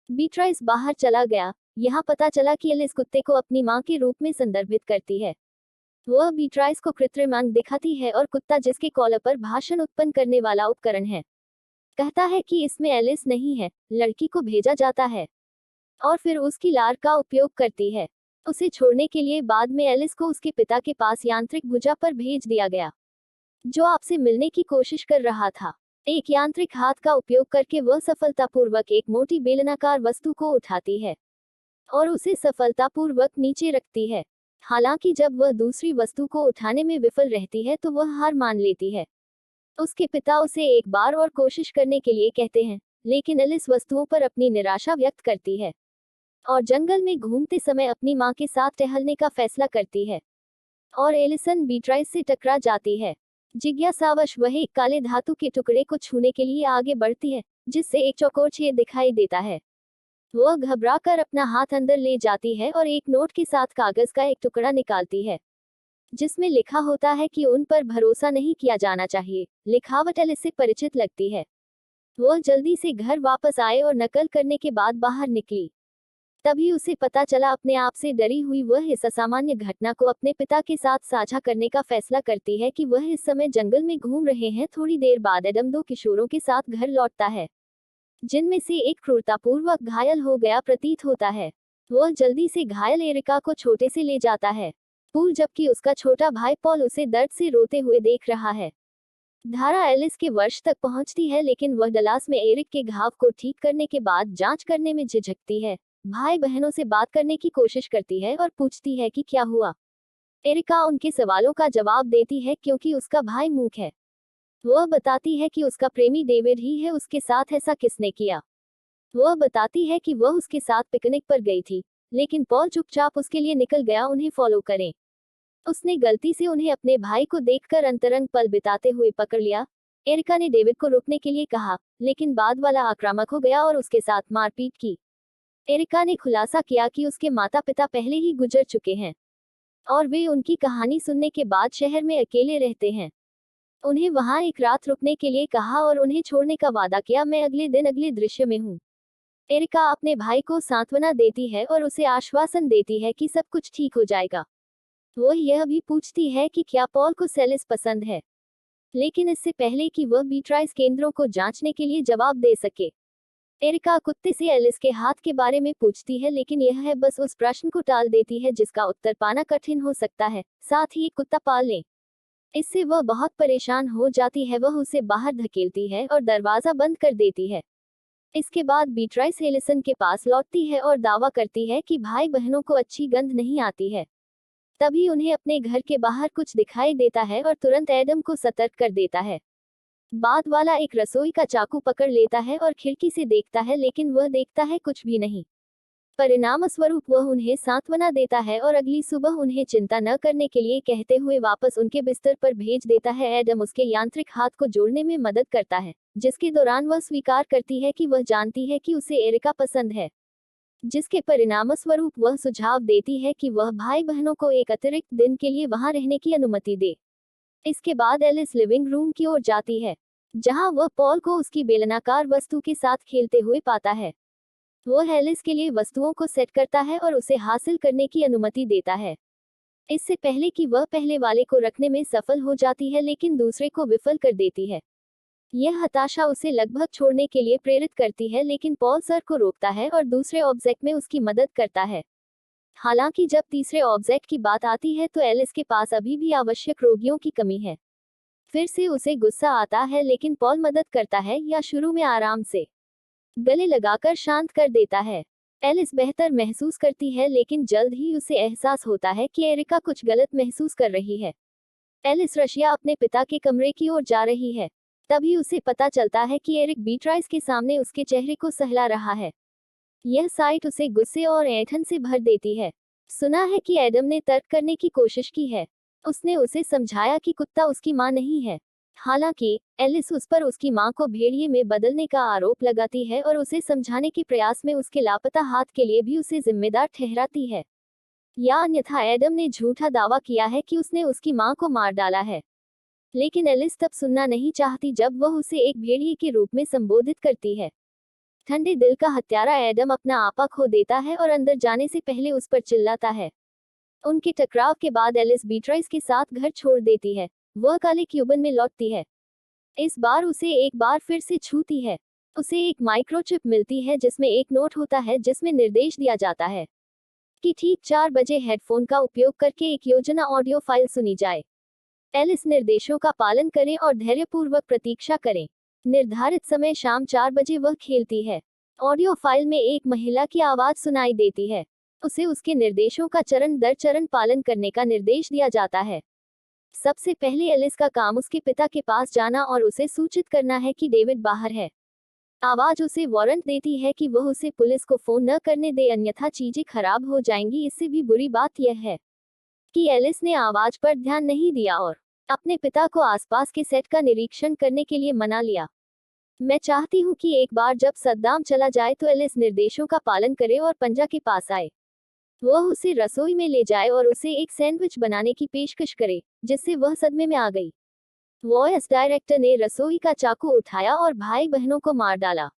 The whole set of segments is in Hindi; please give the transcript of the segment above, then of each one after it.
बीट्राइस बाहर चला गया। यहाँ पता चला कि एलिस कुत्ते को अपनी माँ के रूप में संदर्भित करती है। वह बीट्राइस को कृत्रिम अंग दिखाती है और कुत्ता जिसके कॉलर पर भाषण उत्पन्न करने वाला उपकरण है, कहता है कि इसमें एलिस नहीं है। लड़की को भेजा जाता है और फिर उसकी लार का उपयोग करती है। उसे छोड़ने के लिए बाद में एलिस को उसके पिता के पास यांत्रिक भुजा पर भेज दिया गया, जो आपसे मिलने की कोशिश कर रहा था। एक यांत्रिक हाथ का उपयोग करके वह सफलतापूर्वक एक मोटी बेलनाकार वस्तु को उठाती है और उसे सफलतापूर्वक नीचे रखती है। हालांकि जब वह दूसरी वस्तु को उठाने में विफल रहती है तो वह हार मान लेती है। उसके पिता उसे एक बार और कोशिश करने के लिए कहते हैं, लेकिन एलिस वस्तुओं पर अपनी निराशा व्यक्त करती है और जंगल में घूमते समय अपनी मां के साथ टहलने का फैसला करती है और एलिसन बीट्राइस से टकरा जाती है। जिज्ञासावश वह एक काले धातु के टुकड़े को छूने के लिए आगे बढ़ती है, जिससे एक चौकोर छेद दिखाई देता है। वह घबराकर अपना हाथ अंदर ले जाती है और एक नोट के साथ कागज का एक टुकड़ा निकालती है, जिसमें लिखा होता है कि उन पर भरोसा नहीं किया जाना चाहिए। लिखावट एलिस से परिचित लगती है। वह जल्दी से घर वापस आए और नकल करने के बाद बाहर निकली। तभी उसे पता चला। अपने आप से डरी हुई वह इस असामान्य घटना को अपने पिता के साथ साझा करने का फैसला करती है कि वह इस समय जंगल में घूम रहे हैं। थोड़ी देर बाद एडम 2 किशोरों के साथ घर लौटता है, जिनमें से एक क्रूरतापूर्वक घायल हो गया प्रतीत होता है। वह जल्दी से घायल एरिका को छोटे से ले जाता है पूल, जबकि उसका छोटा भाई पॉल उसे दर्द से रोते हुए देख रहा है। धारा एलिस के वर्ष तक पहुंचती है, लेकिन वह डलास में एरिक के घाव को ठीक करने के बाद जांच करने में झिझकती है। भाई बहनों से बात करने की कोशिश करती है और पूछती है कि क्या हुआ। एरिका उनके सवालों का जवाब देती है क्योंकि उसका भाई मूक है। वह बताती है कि उसका प्रेमी डेविड ही है। उसके साथ ऐसा किसने किया? वह बताती है कि वह उसके साथ पिकनिक पर गई थी, लेकिन पॉल चुपचाप उसके लिए निकल गया उन्हें फॉलो करें। उसने गलती से उन्हें अपने भाई को देखकर अंतरंग पल बिताते हुए पकड़ लिया। एरिका ने डेविड को रुकने के लिए कहा, लेकिन बाद वाला आक्रामक हो गया और उसके साथ मारपीट की। एरिका ने खुलासा किया कि उसके माता पिता पहले ही गुजर चुके हैं और वे उनकी कहानी सुनने के बाद शहर में अकेले रहते हैं। उन्हें वहां एक रात रुकने के लिए कहा और उन्हें छोड़ने का वादा किया। मैं अगले दिन अगले दृश्य में हूँ। एरिका अपने भाई को सांत्वना देती है और उसे आश्वासन देती है कि सब कुछ ठीक हो जाएगा। वह यह भी पूछती है कि क्या पॉल को सेलिस पसंद है, लेकिन इससे पहले कि वह बीट्राइस केंद्रों को जांचने के लिए जवाब दे सके, एरिका कुत्ते से एलिस के हाथ के बारे में पूछती है, लेकिन यह है बस उस प्रश्न को टाल देती है जिसका उत्तर पाना कठिन हो सकता है। साथ ही एक कुत्ता पाल लें। इससे वह बहुत परेशान हो जाती है। वह उसे बाहर धकेलती है और दरवाजा बंद कर देती है। इसके बाद बीट्राइस एलिसन के पास लौटती है और दावा करती है कि भाई बहनों को अच्छी गंध नहीं आती है। तभी उन्हें अपने घर के बाहर कुछ दिखाई देता है और तुरंत एडम को सतर्क कर देता है। बाद वाला एक रसोई का चाकू पकड़ लेता है और खिड़की से देखता है, लेकिन वह देखता है कुछ भी नहीं। परिणामस्वरूप वह उन्हें सांत्वना देता है और अगली सुबह उन्हें चिंता न करने के लिए कहते हुए वापस उनके बिस्तर पर भेज देता है। एडम उसके यांत्रिक हाथ को जोड़ने में मदद करता है, जिसके दौरान वह स्वीकार करती है कि वह जानती है कि उसे एरिका पसंद है, जिसके परिणामस्वरूप वह सुझाव देती है कि वह भाई बहनों को एक अतिरिक्त दिन के लिए वहां रहने की अनुमति दे। इसके बाद एलिस लिविंग रूम की ओर जाती है, जहां वह पॉल को उसकी बेलनाकार वस्तु के साथ खेलते हुए पाता है। वह एलिस के लिए वस्तुओं को सेट करता है और उसे हासिल करने की अनुमति देता है, इससे पहले कि वह पहले वाले को रखने में सफल हो जाती है, लेकिन दूसरे को विफल कर देती है। यह हताशा उसे लगभग छोड़ने के लिए प्रेरित करती है, लेकिन पॉल सर को रोकता है और दूसरे ऑब्जेक्ट में उसकी मदद करता है। हालांकि जब तीसरे ऑब्जेक्ट की बात आती है तो एलिस के पास अभी भी आवश्यक रोगियों की कमी है। फिर से उसे गुस्सा आता है, लेकिन पॉल मदद करता है या शुरू में आराम से गले लगाकर शांत कर देता है। एलिस बेहतर महसूस करती है, लेकिन जल्द ही उसे एहसास होता है कि एरिका कुछ गलत महसूस कर रही है। एलिस रशिया अपने पिता के कमरे की ओर जा रही है। तभी उसे पता चलता है कि एरिक बीट्राइस के सामने उसके चेहरे को सहला रहा है। यह साइट उसे गुस्से और ऐंठन से भर देती है। सुना है कि एडम ने तर्क करने की कोशिश की है। उसने उसे समझाया कि कुत्ता उसकी मां नहीं है। हालांकि एलिस उस पर उसकी मां को भेड़िए में बदलने का आरोप लगाती है और उसे समझाने के प्रयास में उसके लापता हाथ के लिए भी उसे जिम्मेदार ठहराती है। या अन्यथा एडम ने झूठा दावा किया है कि उसने उसकी मां को मार डाला है। लेकिन एलिस तब सुनना नहीं चाहती जब वह उसे एक भेड़िए के रूप में संबोधित करती है। ठंडे दिल का हत्यारा एडम अपना आपा खो देता है और अंदर जाने से पहले उस पर चिल्लाता है। उनके टकराव के बाद एलिस बीट्राइस के साथ घर छोड़ देती है। वह काले क्यूबन में लौटती है। इस बार उसे एक बार फिर से छूती है। उसे एक माइक्रोचिप मिलती है जिसमें एक नोट होता है जिसमें निर्देश दिया जाता है कि ठीक 4 बजे हेडफोन का उपयोग करके एक योजना ऑडियो फाइल सुनी जाए। एलिस निर्देशों का पालन करें और धैर्यपूर्वक प्रतीक्षा करें। निर्धारित समय शाम 4 बजे वह खेलती है। ऑडियो फाइल में एक महिला की आवाज सुनाई देती है। उसे उसके निर्देशों का चरण दर चरण पालन करने का निर्देश दिया जाता है। सबसे पहले एलिस का काम उसके पिता के पास जाना और उसे सूचित करना है कि डेविड बाहर है। आवाज उसे वारंट देती है कि वह उसे पुलिस को फोन न करने दे, अन्यथा चीजें खराब हो जाएंगी। इससे भी बुरी बात यह है कि एलिस ने आवाज पर ध्यान नहीं दिया और अपने पिता को आसपास के सेट का निरीक्षण करने के लिए मना लिया। मैं चाहती हूँ कि एक बार जब सद्दाम चला जाए तो एलिस निर्देशों का पालन करे और पंजा के पास आए। वह उसे रसोई में ले जाए और उसे एक सैंडविच बनाने की पेशकश करे, जिससे वह सदमे में आ गई। वॉइस डायरेक्टर ने रसोई का चाकू उठाया और भाई बहनों को मार डाला।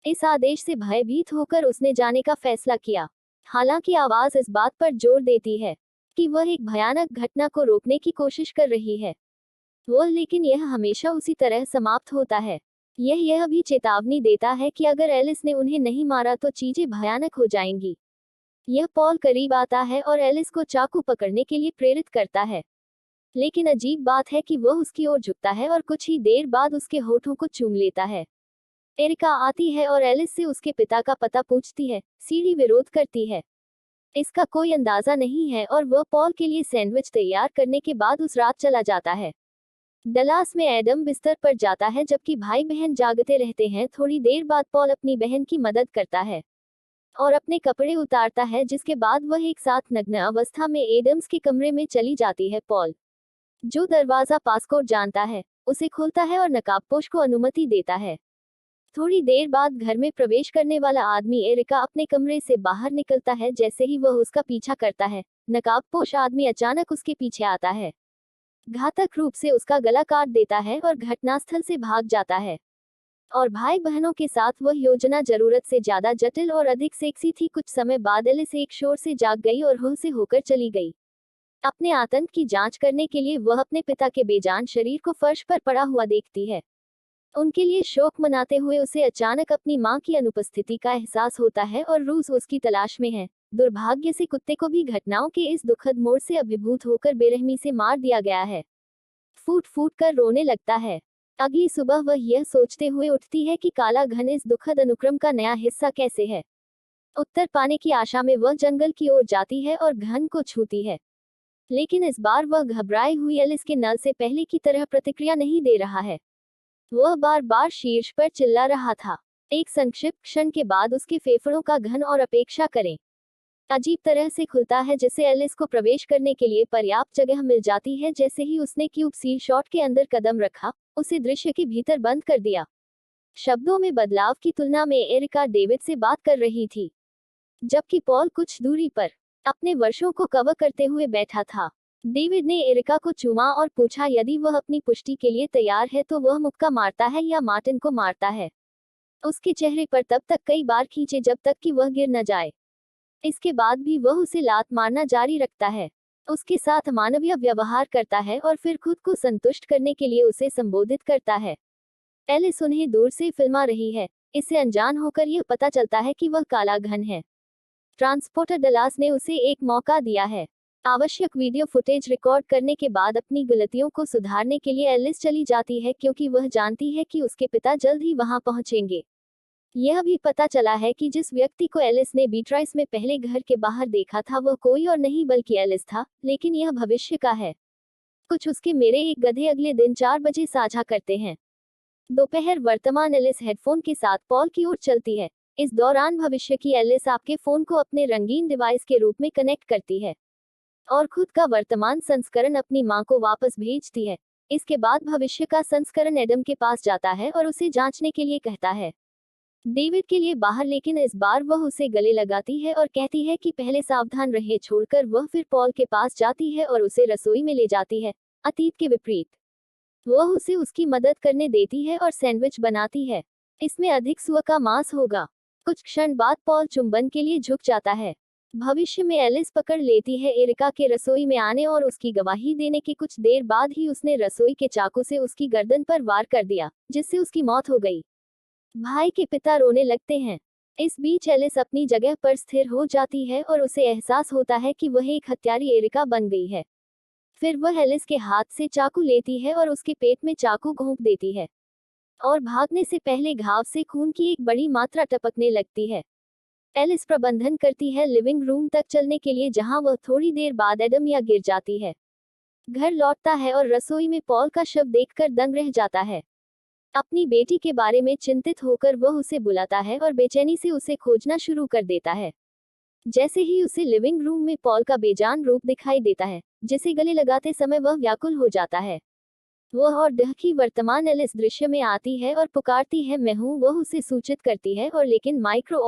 इस आदेश से भयभीत होकर उसने जाने का फैसला किया। हालांकि आवाज इस बात पर जोर देती है कि वह एक भयानक घटना को रोकने की कोशिश कर रही है। लेकिन यह हमेशा उसी तरह समाप्त होता है। यह भी चेतावनी देता है कि अगर एलिस ने उन्हें नहीं मारा तो चीजें भयानक हो जाएंगी। यह पॉल करीब आता है और एलिस को चाकू पकड़ने के लिए प्रेरित करता है। लेकिन अजीब बात है कि वह उसकी ओर झुकता है और कुछ ही देर बाद उसके होठों को चूम लेता है। एरिका आती है और एलिस से उसके पिता का पता पूछती है। सीढ़ी विरोध करती है। इसका कोई अंदाजा नहीं है और वह पॉल के लिए सैंडविच तैयार करने के बाद उस रात चला जाता है। डलास में एडम बिस्तर पर जाता है जबकि भाई बहन जागते रहते हैं। थोड़ी देर बाद पॉल अपनी बहन की मदद करता है और अपने कपड़े उतारता है, जिसके बाद वह एक साथ नग्न अवस्था में एडम्स के कमरे में चली जाती है। पॉल, जो दरवाजा पासकोड जानता है, उसे खोलता है और नकाबपोश को अनुमति देता है। थोड़ी देर बाद घर में प्रवेश करने वाला आदमी एरिका अपने कमरे से बाहर निकलता है। जैसे ही वह उसका पीछा करता है, नकाबपोश आदमी अचानक उसके पीछे आता है, घातक रूप से उसका गला काट देता है और घटनास्थल से भाग जाता है। और भाई बहनों के साथ वह योजना जरूरत से ज्यादा जटिल और अधिक सेक्सी थी। कुछ समय बाद एलिस एक शोर से जाग गई और होश से होकर चली गई। अपने आतंक की जांच करने के लिए वह अपने पिता के बेजान शरीर को फर्श पर पड़ा हुआ देखती है। उनके लिए शोक मनाते हुए उसे अचानक अपनी मां की अनुपस्थिति का एहसास होता है और रूस उसकी तलाश में है। दुर्भाग्य से कुत्ते को भी घटनाओं के इस दुखद मोड़ से अभिभूत होकर बेरहमी से मार दिया गया है। फूट फूट कर रोने लगता है। अगली सुबह वह यह सोचते हुए उठती है कि काला घन इस दुखद अनुक्रम का नया हिस्सा कैसे है। उत्तर पाने की आशा में वह जंगल की ओर जाती है और घन को छूती है। लेकिन इस बार वह घबराई हुई एलिस के नल से पहले की तरह प्रतिक्रिया नहीं दे रहा है। वह बार बार शीर्ष पर चिल्ला रहा था। एक संक्षिप्त क्षण के बाद उसके फेफड़ों का घन और अपेक्षा करें अजीब तरह से खुलता है, जिससे एलिस को प्रवेश करने के लिए पर्याप्त जगह मिल जाती है। जैसे ही उसने क्यूब सील शॉट के अंदर कदम रखा, उसे दृश्य के भीतर बंद कर दिया। शब्दों में बदलाव की तुलना में एरिका डेविड से बात कर रही थी, जबकि पॉल कुछ दूरी पर अपने वर्षों को कवर करते हुए बैठा था। डेविड ने एरिका को चूमा और पूछा यदि वह अपनी पुष्टि के लिए तैयार है तो वह मुक्का मारता है या मार्टिन को मारता है। उसके चेहरे पर तब तक कई बार खींचे जब तक कि वह गिर न जाए। इसके बाद भी वह उसे लात मारना जारी रखता है, उसके साथ मानवीय व्यवहार करता है और फिर खुद को संतुष्ट करने के लिए उसे संबोधित करता है। एलिस उन्हें दूर से फिल्मा रही है। इससे अनजान होकर यह पता चलता है कि वह काला घन है। ट्रांसपोर्टर डलास ने उसे एक मौका दिया है। आवश्यक वीडियो फुटेज रिकॉर्ड करने के बाद अपनी गलतियों को सुधारने के लिए एलिस चली जाती है, क्योंकि वह जानती है कि उसके पिता जल्द ही वहां पहुंचेंगे। यह भी पता चला है कि जिस व्यक्ति को एलिस ने बीट्राइस में पहले घर के बाहर देखा था वह कोई और नहीं बल्कि एलिस था, लेकिन यह भविष्य का है। कुछ उसके मेरे एक गधे अगले दिन 4 बजे साझा करते हैं। दोपहर वर्तमान एलिस हेडफोन के साथ पॉल की ओर चलती है। इस दौरान भविष्य की एलिस आपके फोन को अपने रंगीन डिवाइस के रूप में कनेक्ट करती है और खुद का वर्तमान संस्करण अपनी मां को वापस भेजती है। इसके बाद भविष्य का संस्करण एडम के पास जाता है और उसे जांचने के लिए कहता है डेविड के लिए बाहर, लेकिन इस बार वह उसे गले लगाती है और कहती है कि पहले सावधान रहे। छोड़कर वह फिर पॉल के पास जाती है और उसे रसोई में ले जाती है। अतीत के विपरीत वह उसे उसकी मदद करने देती है और सैंडविच बनाती है। इसमें अधिक सुअर का मांस होगा। कुछ क्षण बाद पॉल चुंबन के लिए झुक जाता है। भविष्य में एलिस पकड़ लेती है एरिका के रसोई में आने और उसकी गवाही देने के कुछ देर बाद ही उसने रसोई के चाकू से उसकी गर्दन पर वार कर दिया, जिससे उसकी मौत हो गई। भाई के पिता रोने लगते हैं। इस बीच एलिस अपनी जगह पर स्थिर हो जाती है और उसे एहसास होता है कि वह एक हत्यारी एरिका बन गई है। फिर वह एलिस के हाथ से चाकू लेती है और उसके पेट में चाकू घोंप देती है और भागने से पहले घाव से खून की एक बड़ी मात्रा टपकने लगती है। एलिस प्रबंधन करती है लिविंग रूम तक चलने के लिए, जहां वह थोड़ी देर बाद एडम या गिर जाती है। घर लौटता है और रसोई में पॉल का शव देखकर दंग रह जाता है। अपनी बेटी के बारे में चिंतित होकर वह उसे बुलाता है और बेचैनी से उसे खोजना शुरू कर देता है। जैसे ही उसे लिविंग रूम में पॉल का बेजान रूप दिखाई देता है, जिसे गले लगाते समय वह व्याकुल हो जाता है। वह और डह की वर्तमान एलिस दृश्य में आती है और पुकारती है, मैं हूँ। वह उसे सूचित करती है और लेकिन माइक्रो